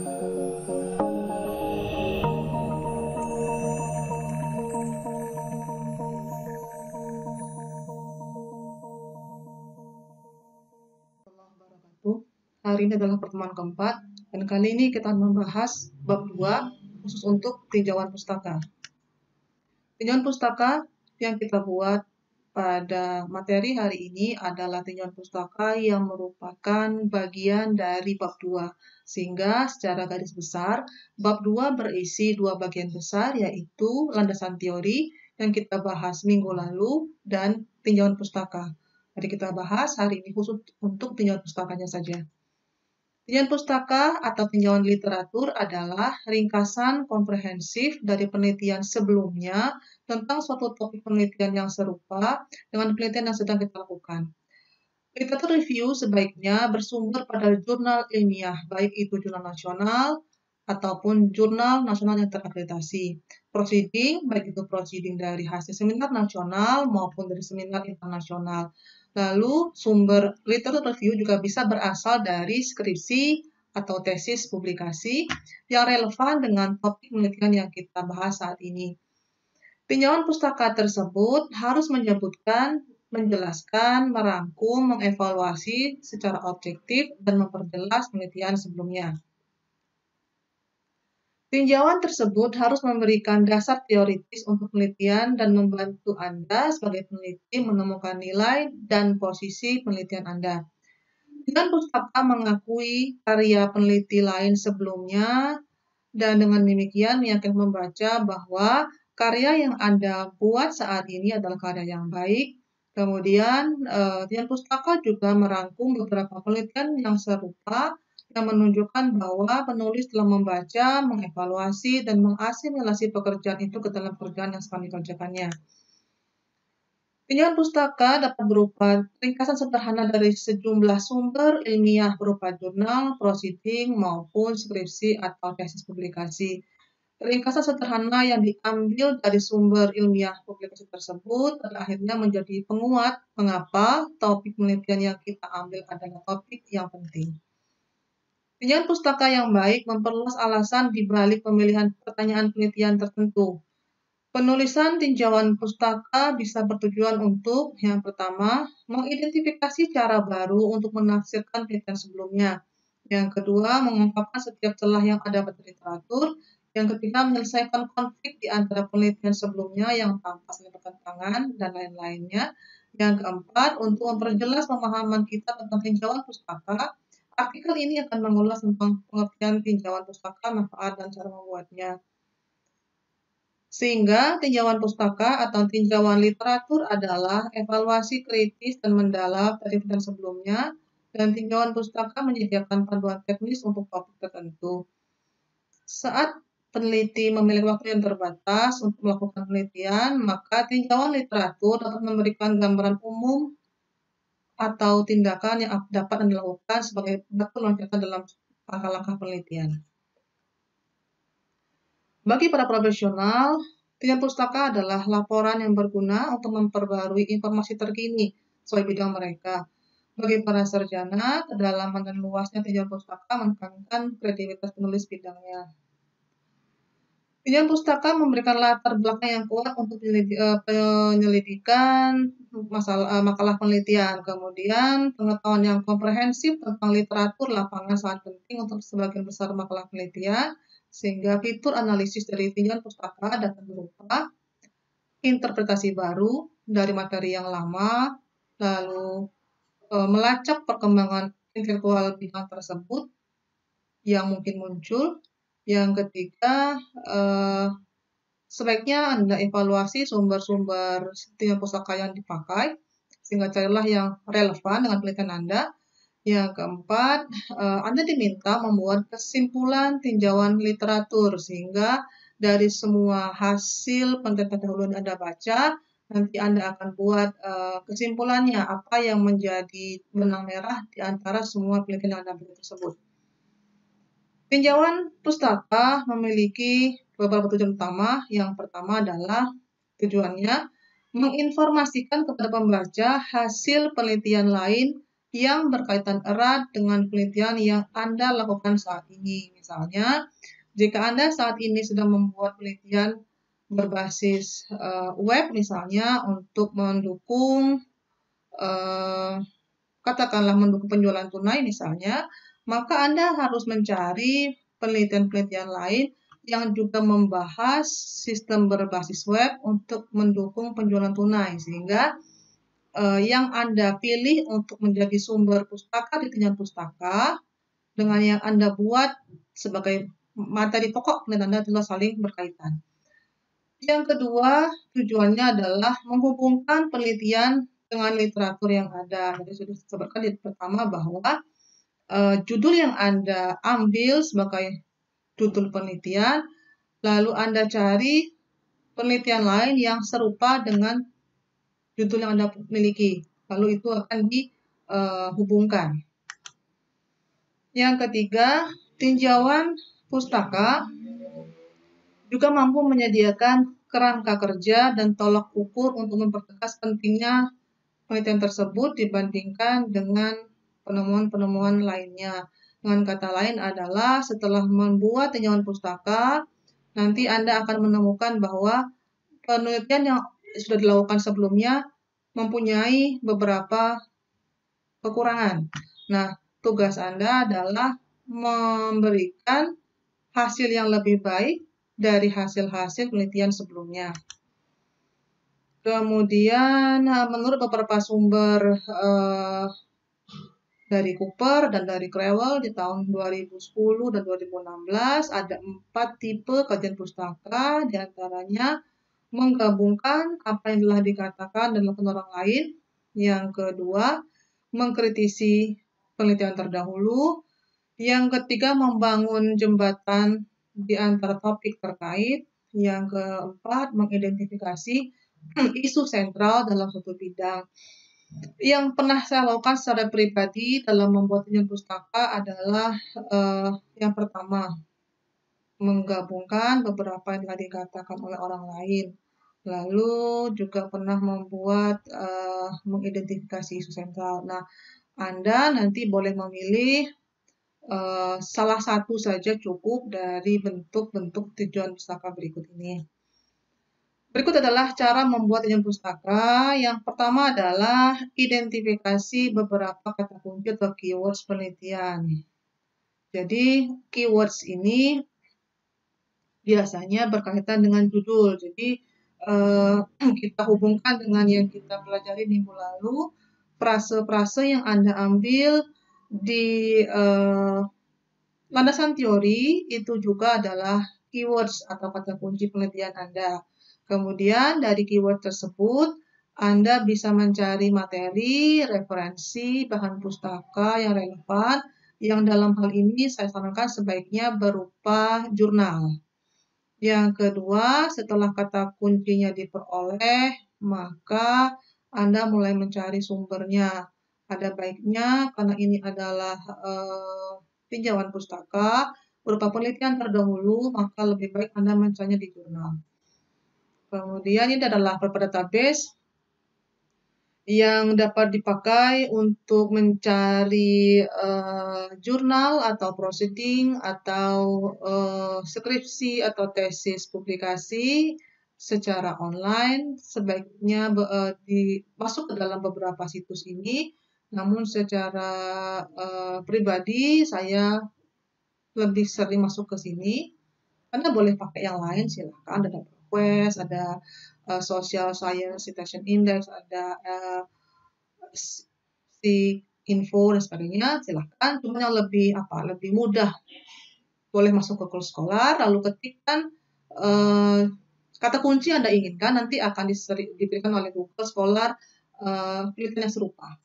Hari ini adalah pertemuan keempat, dan kali ini kita akan membahas bab 2 khusus untuk tinjauan pustaka. Tinjauan pustaka yang kita buat pada materi hari ini adalah tinjauan pustaka yang merupakan bagian dari bab 2. Sehingga secara garis besar, bab 2 berisi dua bagian besar, yaitu landasan teori yang kita bahas minggu lalu dan tinjauan pustaka. Mari kita bahas hari ini khusus untuk tinjauan pustakanya saja. Tinjauan pustaka atau tinjauan literatur adalah ringkasan komprehensif dari penelitian sebelumnya tentang suatu topik penelitian yang serupa dengan penelitian yang sedang kita lakukan. Literatur review sebaiknya bersumber pada jurnal ilmiah, baik itu jurnal nasional ataupun jurnal nasional yang terakreditasi. Proceeding, baik itu proceeding dari hasil seminar nasional maupun dari seminar internasional. Lalu sumber literatur review juga bisa berasal dari skripsi atau tesis publikasi yang relevan dengan topik penelitian yang kita bahas saat ini. Tinjauan pustaka tersebut harus menjelaskan, merangkum, mengevaluasi secara objektif, dan memperjelas penelitian sebelumnya. Tinjauan tersebut harus memberikan dasar teoritis untuk penelitian dan membantu Anda sebagai peneliti menemukan nilai dan posisi penelitian Anda. Tinjauan pustaka mengakui karya peneliti lain sebelumnya, dan dengan demikian meyakinkan membaca bahwa karya yang Anda buat saat ini adalah karya yang baik. Kemudian, tinjauan pustaka juga merangkum beberapa penelitian yang serupa yang menunjukkan bahwa penulis telah membaca, mengevaluasi, dan mengasimilasi pekerjaan itu ke dalam pekerjaan yang sedang dikerjakannya. Tinjauan pustaka dapat berupa ringkasan sederhana dari sejumlah sumber ilmiah berupa jurnal, proceeding, maupun skripsi atau tesis publikasi. Ringkasan sederhana yang diambil dari sumber ilmiah publikasi tersebut pada akhirnya menjadi penguat mengapa topik penelitian yang kita ambil adalah topik yang penting. Tinjauan pustaka yang baik memperluas alasan di balik pemilihan pertanyaan penelitian tertentu. Penulisan tinjauan pustaka bisa bertujuan untuk, yang pertama, mengidentifikasi cara baru untuk menafsirkan penelitian sebelumnya. Yang kedua, mengungkapkan setiap celah yang ada pada literatur. Yang ketiga, menyelesaikan konflik di antara penelitian sebelumnya yang tampak saling bertentangan dan lain-lainnya. Yang keempat, untuk memperjelas pemahaman kita tentang tinjauan pustaka. Artikel ini akan mengulas tentang pengertian tinjauan pustaka, manfaat, dan cara membuatnya. Sehingga tinjauan pustaka atau tinjauan literatur adalah evaluasi kritis dan mendalam dari penelitian sebelumnya, dan tinjauan pustaka menyediakan panduan teknis untuk topik tertentu. Saat peneliti memiliki waktu yang terbatas untuk melakukan penelitian, maka tinjauan literatur dapat memberikan gambaran umum atau tindakan yang dapat dilakukan sebagai batu loncatan dalam langkah-langkah penelitian. Bagi para profesional, tinjauan pustaka adalah laporan yang berguna untuk memperbarui informasi terkini sesuai bidang mereka. Bagi para sarjana, kedalaman dan luasnya tinjauan pustaka menekankan kredibilitas penulis bidangnya. Tinjauan pustaka memberikan latar belakang yang kuat untuk penyelidikan makalah penelitian. Kemudian, pengetahuan yang komprehensif tentang literatur lapangan sangat penting untuk sebagian besar makalah penelitian, sehingga fitur analisis dari tinjauan pustaka dapat berupa interpretasi baru dari materi yang lama, lalu melacak perkembangan intelektual bidang tersebut yang mungkin muncul. Yang ketiga, sebaiknya Anda evaluasi sumber-sumber tinjauan pustaka yang dipakai, sehingga carilah yang relevan dengan penelitian Anda. Yang keempat, Anda diminta membuat kesimpulan tinjauan literatur, sehingga dari semua hasil penelitian terdahulu yang Anda baca, nanti Anda akan buat kesimpulannya, apa yang menjadi benang merah di antara semua penelitian yang Anda buat tersebut. Tinjauan pustaka memiliki beberapa tujuan utama. Yang pertama adalah tujuannya menginformasikan kepada pembaca hasil penelitian lain yang berkaitan erat dengan penelitian yang Anda lakukan saat ini. Misalnya, jika Anda saat ini sedang membuat penelitian berbasis web misalnya untuk mendukung katakanlah mendukung penjualan tunai misalnya, maka Anda harus mencari penelitian-penelitian lain yang juga membahas sistem berbasis web untuk mendukung penjualan tunai, sehingga yang Anda pilih untuk menjadi sumber pustaka di tinjauan pustaka dengan yang Anda buat sebagai materi pokok penelitian Anda adalah saling berkaitan. Yang kedua, tujuannya adalah menghubungkan penelitian dengan literatur yang ada. Jadi sudah disebutkan di pertama bahwa judul yang Anda ambil sebagai judul penelitian, lalu Anda cari penelitian lain yang serupa dengan judul yang Anda miliki. Lalu itu akan dihubungkan. Yang ketiga, tinjauan pustaka juga mampu menyediakan kerangka kerja dan tolak ukur untuk mempertegas pentingnya penelitian tersebut dibandingkan dengan penemuan-penemuan lainnya. Dengan kata lain adalah setelah membuat tinjauan pustaka, nanti Anda akan menemukan bahwa penelitian yang sudah dilakukan sebelumnya mempunyai beberapa kekurangan. Nah, tugas Anda adalah memberikan hasil yang lebih baik dari hasil-hasil penelitian sebelumnya. Kemudian, menurut beberapa sumber dari Cooper dan dari Crewell di tahun 2010 dan 2016, ada 4 tipe kajian pustaka, diantaranya menggabungkan apa yang telah dikatakan dan dilakukan orang lain. Yang kedua, mengkritisi penelitian terdahulu. Yang ketiga, membangun jembatan di antara topik terkait. Yang keempat, mengidentifikasi isu sentral dalam suatu bidang. Yang pernah saya lakukan secara pribadi dalam membuat tinjauan pustaka adalah yang pertama, menggabungkan beberapa yang telah dikatakan oleh orang lain. Lalu juga pernah membuat mengidentifikasi isu sentral. Nah, Anda nanti boleh memilih salah satu saja cukup dari bentuk-bentuk tinjauan pustaka berikut ini. Berikut adalah cara membuat tinjauan pustaka. Yang pertama adalah identifikasi beberapa kata kunci atau keywords penelitian. Jadi, keywords ini biasanya berkaitan dengan judul. Jadi, kita hubungkan dengan yang kita pelajari minggu lalu, frase-frase yang Anda ambil di landasan teori itu juga adalah keywords atau kata kunci penelitian Anda. Kemudian dari keyword tersebut, Anda bisa mencari materi, referensi, bahan pustaka yang relevan, yang dalam hal ini saya sarankan sebaiknya berupa jurnal. Yang kedua, setelah kata kuncinya diperoleh, maka Anda mulai mencari sumbernya. Ada baiknya, karena ini adalah tinjauan pustaka, berupa penelitian terdahulu, maka lebih baik Anda mencarinya di jurnal. Kemudian ini adalah beberapa database yang dapat dipakai untuk mencari jurnal atau proceeding atau skripsi atau tesis publikasi secara online. Sebaiknya masuk ke dalam beberapa situs ini, namun secara pribadi saya lebih sering masuk ke sini. Anda boleh pakai yang lain, silakan. Ada ProQuest, ada Social Science Citation Index, ada info dan sebagainya, silahkan. Cuma yang lebih mudah, boleh masuk ke Google Scholar, lalu ketikkan kata kunci yang Anda inginkan, nanti akan diberikan oleh Google Scholar penelitian yang serupa.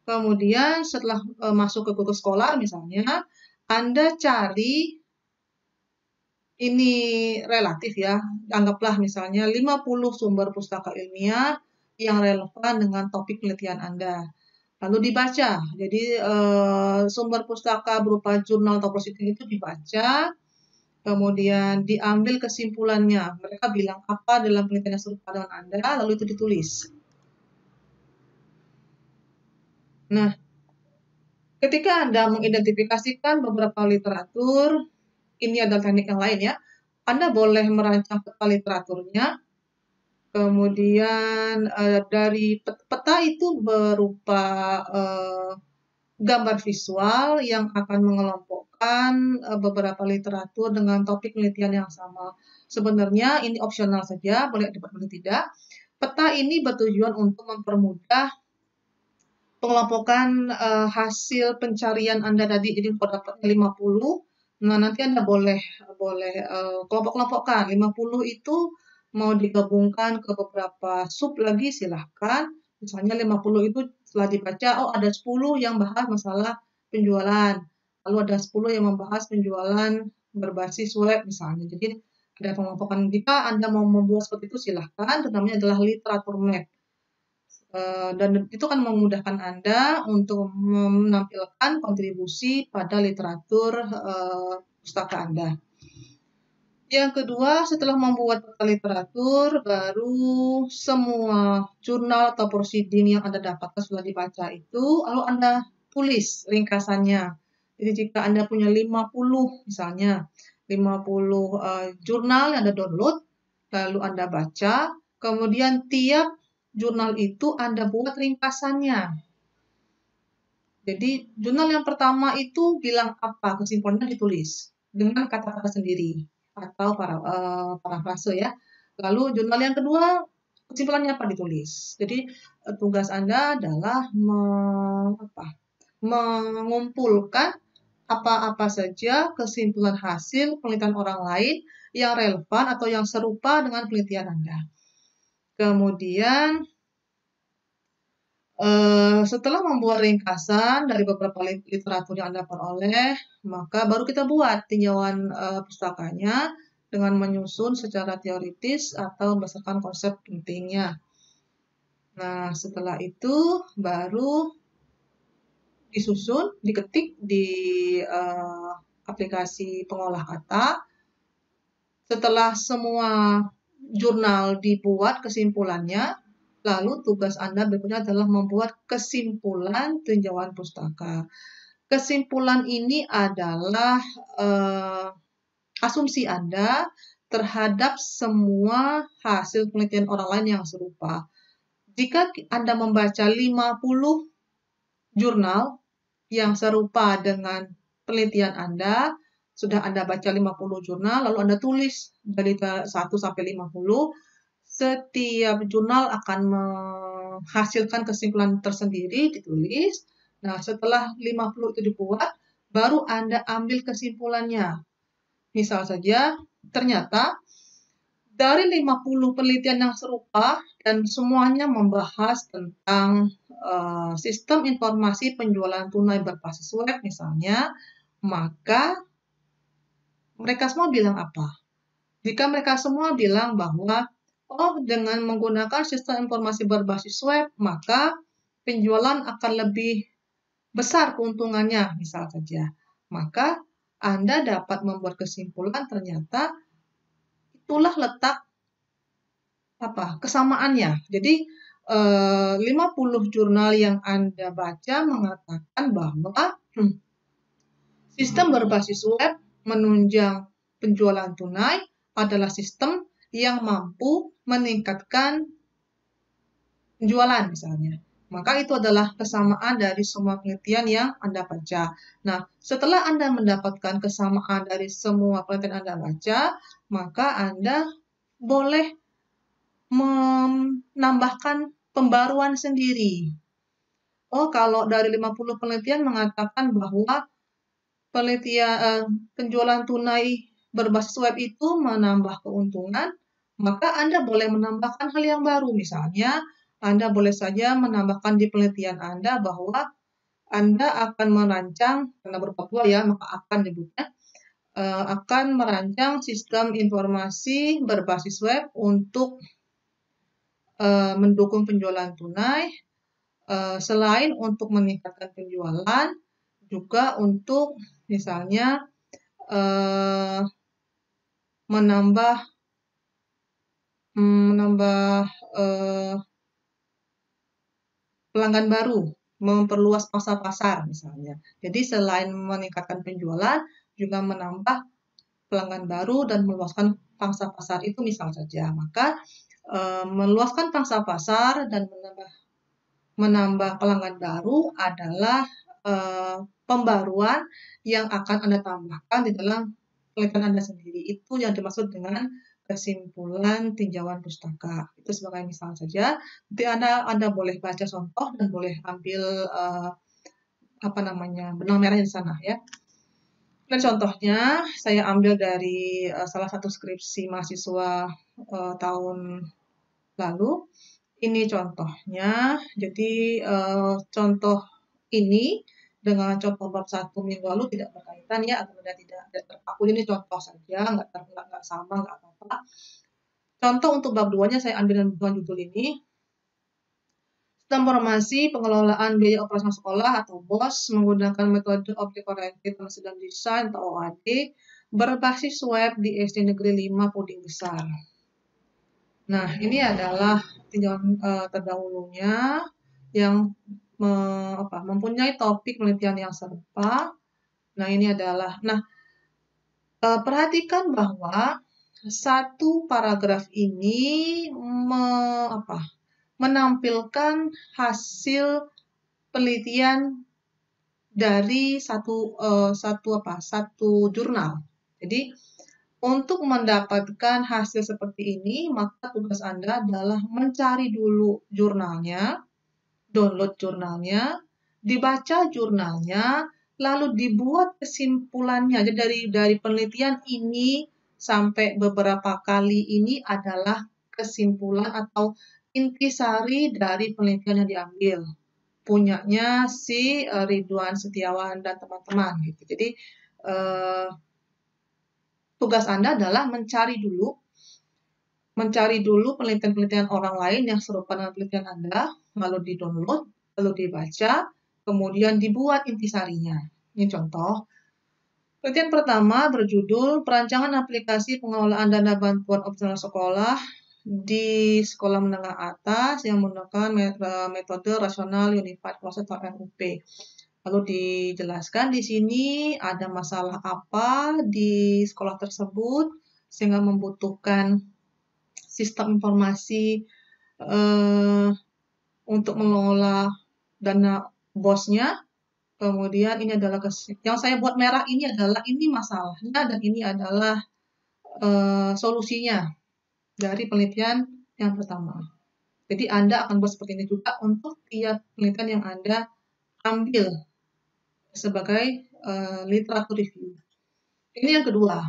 Kemudian setelah masuk ke Google Scholar misalnya, Anda cari, ini relatif ya, anggaplah misalnya 50 sumber pustaka ilmiah yang relevan dengan topik penelitian Anda. Lalu dibaca, jadi sumber pustaka berupa jurnal atau proceeding itu dibaca, kemudian diambil kesimpulannya. Mereka bilang apa dalam penelitian yang serupa dengan Anda, lalu itu ditulis. Nah, ketika Anda mengidentifikasikan beberapa literatur, ini adalah teknik yang lain ya. Anda boleh merancang peta literaturnya, kemudian dari peta itu berupa gambar visual yang akan mengelompokkan beberapa literatur dengan topik penelitian yang sama. Sebenarnya ini opsional saja, boleh dapat boleh tidak. Peta ini bertujuan untuk mempermudah pengelompokan hasil pencarian Anda tadi. Jadi kalau dapat 50, nah nanti Anda boleh kelompok-kelompokkan. 50 itu mau digabungkan ke beberapa sub lagi silahkan. Misalnya 50 itu setelah dibaca, oh ada 10 yang bahas masalah penjualan. Lalu ada 10 yang membahas penjualan berbasis web misalnya. Jadi ada pengelompokan. Jika Anda mau membuat seperti itu silahkan. Itu namanya adalah literatur map. Dan itu akan memudahkan Anda untuk menampilkan kontribusi pada literatur pustaka Anda. Yang kedua, setelah membuat peta literatur, baru semua jurnal atau proceeding yang Anda dapatkan setelah dibaca itu, lalu Anda tulis ringkasannya. Jadi jika Anda punya 50 misalnya, 50 jurnal yang Anda download, lalu Anda baca, kemudian tiap jurnal itu Anda buat ringkasannya. Jadi jurnal yang pertama itu bilang apa, kesimpulannya ditulis dengan kata-kata sendiri atau parafrase ya. Lalu jurnal yang kedua kesimpulannya apa ditulis. Jadi tugas Anda adalah mengumpulkan apa-apa saja kesimpulan hasil penelitian orang lain yang relevan atau yang serupa dengan penelitian Anda. Kemudian setelah membuat ringkasan dari beberapa literatur yang Anda peroleh, maka baru kita buat tinjauan pustakanya dengan menyusun secara teoritis atau berdasarkan konsep pentingnya. Nah, setelah itu baru disusun, diketik di aplikasi pengolah kata. Setelah semua jurnal dibuat kesimpulannya, lalu tugas Anda berikutnya adalah membuat kesimpulan tinjauan pustaka. Kesimpulan ini adalah asumsi Anda terhadap semua hasil penelitian orang lain yang serupa. Jika Anda membaca 50 jurnal yang serupa dengan penelitian Anda, sudah Anda baca 50 jurnal, lalu Anda tulis dari 1 sampai 50, setiap jurnal akan menghasilkan kesimpulan tersendiri, ditulis. Nah, setelah 50 itu dibuat, baru Anda ambil kesimpulannya. Misal saja, ternyata dari 50 penelitian yang serupa dan semuanya membahas tentang sistem informasi penjualan tunai berbasis web misalnya, maka mereka semua bilang apa? Jika mereka semua bilang bahwa dengan menggunakan sistem informasi berbasis web, maka penjualan akan lebih besar keuntungannya, misal saja. Maka Anda dapat membuat kesimpulan ternyata itulah letak kesamaannya. Jadi 50 jurnal yang Anda baca mengatakan bahwa sistem berbasis web menunjang penjualan tunai adalah sistem yang mampu meningkatkan penjualan misalnya. Maka itu adalah kesamaan dari semua penelitian yang Anda baca. Nah, setelah Anda mendapatkan kesamaan dari semua penelitian Anda baca, maka Anda boleh menambahkan pembaruan sendiri. Kalau dari 50 penelitian mengatakan bahwa penjualan tunai berbasis web itu menambah keuntungan, maka Anda boleh menambahkan hal yang baru. Misalnya, Anda boleh saja menambahkan di penelitian Anda bahwa Anda akan merancang, karena berupa ya, maka akan disebutnya, akan merancang sistem informasi berbasis web untuk mendukung penjualan tunai, selain untuk meningkatkan penjualan, juga untuk misalnya menambah pelanggan baru, memperluas pangsa pasar misalnya. Jadi selain meningkatkan penjualan, juga menambah pelanggan baru dan meluaskan pangsa pasar itu misal saja. Maka meluaskan pangsa pasar dan menambah pelanggan baru adalah pembaruan yang akan Anda tambahkan di dalam penelitian Anda sendiri. Itu yang dimaksud dengan kesimpulan tinjauan pustaka. Itu sebagai misal saja. Nanti Anda boleh baca contoh dan boleh ambil benang merahnya di sana ya. Dan contohnya saya ambil dari salah satu skripsi mahasiswa tahun lalu. Ini contohnya. Jadi contoh ini dengan contoh bab 1 minggu lalu tidak berkaitan ya, agar tidak terpaku. Ini contoh saja, nggak sama, nggak apa-apa. Contoh untuk bab 2-nya saya ambil dengan judul ini. Sistem informasi pengelolaan biaya operasional sekolah atau BOS menggunakan metode Object Oriented Assessment Design atau OAD berbasis web di SD Negeri 5 Puding Besar. Nah, ini adalah tinjauan terdahulunya yang mempunyai topik penelitian yang serupa. Nah, ini adalah, perhatikan bahwa satu paragraf ini menampilkan hasil penelitian dari satu jurnal. Jadi, untuk mendapatkan hasil seperti ini, maka tugas Anda adalah mencari dulu jurnalnya, download jurnalnya, dibaca jurnalnya, lalu dibuat kesimpulannya. Jadi dari penelitian ini sampai beberapa kali ini adalah kesimpulan atau intisari dari penelitian yang diambil. Punyanya si Ridwan Setiawan dan teman-teman gitu. Jadi tugas Anda adalah mencari dulu penelitian-penelitian orang lain yang serupa dengan penelitian Anda, lalu di-download, lalu dibaca, kemudian dibuat intisarinya. Ini contoh. Penelitian pertama berjudul Perancangan Aplikasi Pengelolaan Dana Bantuan Operasional Sekolah di Sekolah Menengah Atas yang menggunakan metode Rasional Unified Process atau RUP. Lalu dijelaskan di sini ada masalah apa di sekolah tersebut sehingga membutuhkan sistem informasi untuk mengelola dana BOS-nya. Kemudian ini adalah yang saya buat merah ini adalah ini masalahnya dan ini adalah solusinya dari penelitian yang pertama. Jadi Anda akan buat seperti ini juga untuk tiap penelitian yang Anda ambil sebagai literatur review. Ini yang kedua.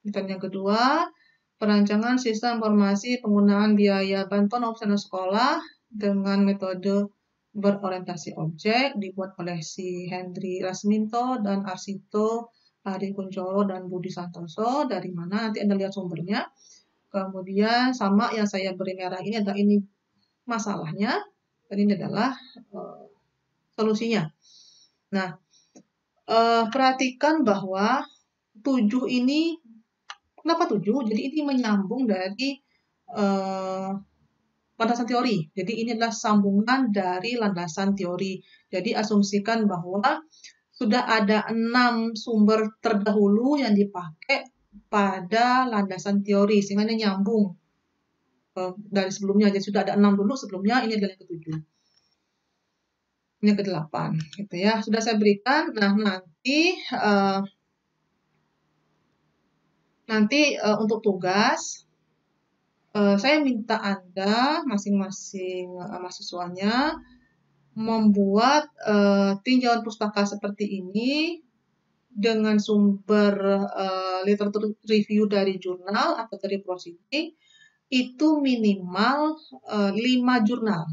Penelitian yang kedua, perancangan sistem informasi penggunaan biaya bantuan operasional sekolah dengan metode berorientasi objek dibuat oleh si Hendri Rasminto dan Arsito Adi Kuncoro dan Budi Santoso. Dari mana nanti Anda lihat sumbernya. Kemudian sama yang saya beri merah ini adalah ini masalahnya dan ini adalah solusinya. Nah, perhatikan bahwa 7 ini, kenapa 7? Jadi ini menyambung dari landasan teori. Jadi ini adalah sambungan dari landasan teori. Jadi asumsikan bahwa sudah ada 6 sumber terdahulu yang dipakai pada landasan teori, sehingga ini nyambung dari sebelumnya. Jadi sudah ada 6 dulu sebelumnya, ini adalah yang ke-7. Ini yang ke-8, gitu ya. Sudah saya berikan. Nah, nanti untuk tugas, saya minta Anda, masing-masing mahasiswanya, membuat tinjauan pustaka seperti ini dengan sumber literatur review dari jurnal atau dari proceeding, itu minimal 5 jurnal.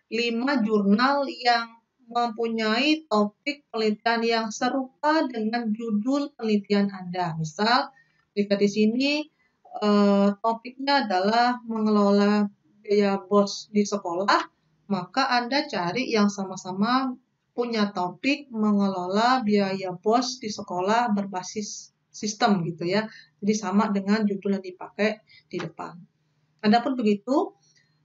5 jurnal yang mempunyai topik penelitian yang serupa dengan judul penelitian Anda. Misal, jika di sini topiknya adalah mengelola biaya BOS di sekolah, maka Anda cari yang sama-sama punya topik mengelola biaya BOS di sekolah berbasis sistem gitu ya. Jadi sama dengan judul yang dipakai di depan. Adapun begitu,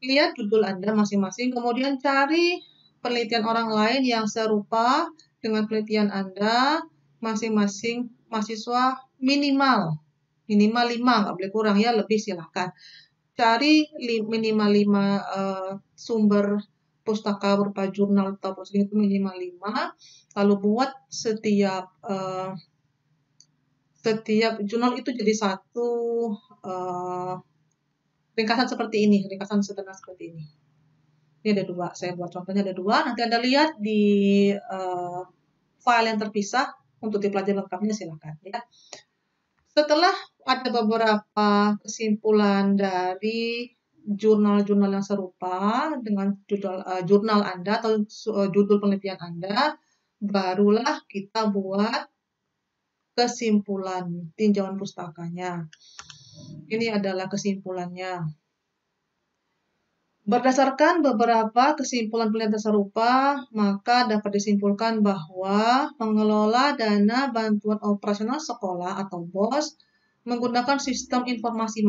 lihat judul Anda masing-masing, kemudian cari penelitian orang lain yang serupa dengan penelitian Anda, masing-masing mahasiswa minimal 5, nggak boleh kurang ya, lebih silahkan. Cari minimal 5 sumber pustaka berupa jurnal atau posting itu minimal 5, lalu buat setiap jurnal itu jadi satu ringkasan seperti ini, ringkasan sederhana seperti ini. Ini ada 2, saya buat contohnya ada 2, nanti Anda lihat di file yang terpisah untuk dipelajari lengkapnya silakan ya. Setelah ada beberapa kesimpulan dari jurnal-jurnal yang serupa dengan jurnal Anda atau judul penelitian Anda, barulah kita buat kesimpulan tinjauan pustakanya. Ini adalah kesimpulannya. Berdasarkan beberapa kesimpulan penelitian serupa, maka dapat disimpulkan bahwa pengelola dana bantuan operasional sekolah atau BOS menggunakan sistem informasi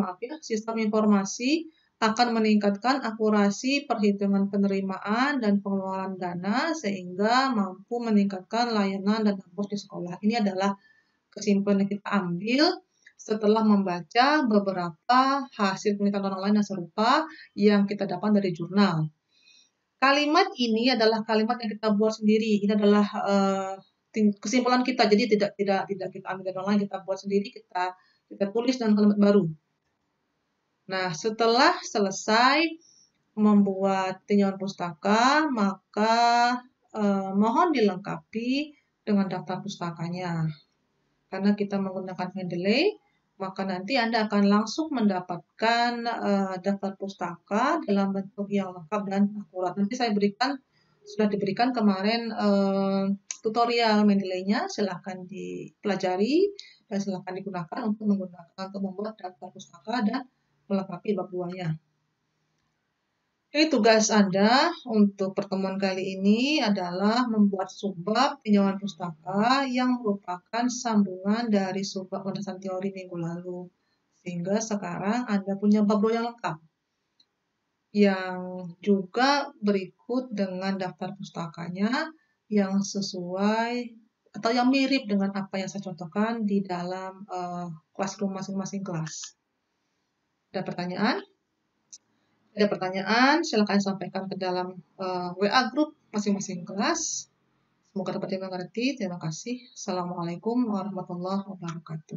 akan meningkatkan akurasi perhitungan penerimaan dan pengelolaan dana sehingga mampu meningkatkan layanan dana BOS di sekolah. Ini adalah kesimpulan yang kita ambil setelah membaca beberapa hasil penelitian orang lain yang serupa yang kita dapat dari jurnal. Kalimat ini adalah kalimat yang kita buat sendiri. Ini adalah kesimpulan kita. Jadi tidak kita ambil dari orang lain, kita buat sendiri, kita tulis dengan kalimat baru. Nah, setelah selesai membuat tinjauan pustaka, maka mohon dilengkapi dengan daftar pustakanya. Karena kita menggunakan Mendeley, maka nanti Anda akan langsung mendapatkan daftar pustaka dalam bentuk yang lengkap dan akurat. Nanti sudah diberikan kemarin tutorial Mendeley-nya, silahkan dipelajari dan silahkan digunakan untuk membuat daftar pustaka dan melengkapi bab 2-nya. Jadi tugas Anda untuk pertemuan kali ini adalah membuat subbab tinjauan pustaka yang merupakan sambungan dari subbab landasan teori minggu lalu. Sehingga sekarang Anda punya bab 2 yang lengkap. Yang juga berikut dengan daftar pustakanya yang sesuai atau yang mirip dengan apa yang saya contohkan di dalam classroom masing-masing kelas. Ada pertanyaan? Ada pertanyaan, silakan sampaikan ke dalam WA grup masing-masing kelas. Semoga dapat dimengerti. Terima kasih. Assalamualaikum warahmatullahi wabarakatuh.